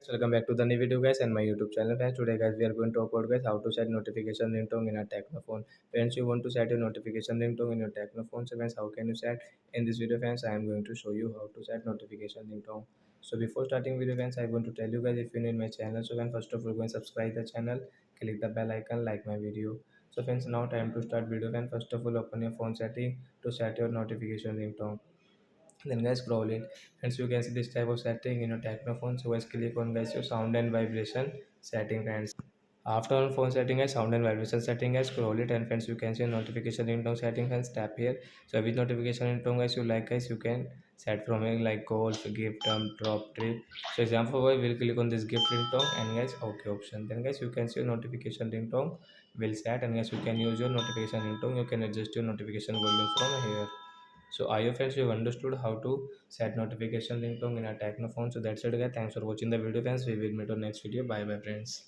So welcome back to the new video guys and my YouTube channel guys. Today guys we are going to talk about guys how to set notification ringtone in a Tecno phone. Friends, you want to set your notification ringtone in your Tecno phone. So guys, how can you set? In this video friends, I am going to show you how to set notification ringtone. So before starting video friends, I want to tell you guys, if you need my channel, so then first of all go and subscribe the channel, click the bell icon, like my video. So friends, now time to start video. And first of all open your phone setting to set your notification ringtone. Then guys scroll in, and so you can see this type of setting in your Technophone. So guys click on guys your sound and vibration setting friends. After on phone setting guys, sound and vibration setting guys, scroll it, and friends you can see notification ringtone setting and tap here. So which notification ringtone guys you like guys, you can set from here like golf, gift, drop, trip. So example guys, we'll click on this gift ringtone and guys okay option. Then guys you can see notification ringtone will set, and guys you can use your notification ringtone. You can adjust your notification volume from here. So I hope friends you have understood how to set notification ringtone in a Tecno phone. So that's it guys. Thanks for watching the video friends. We will meet on next video. Bye bye friends.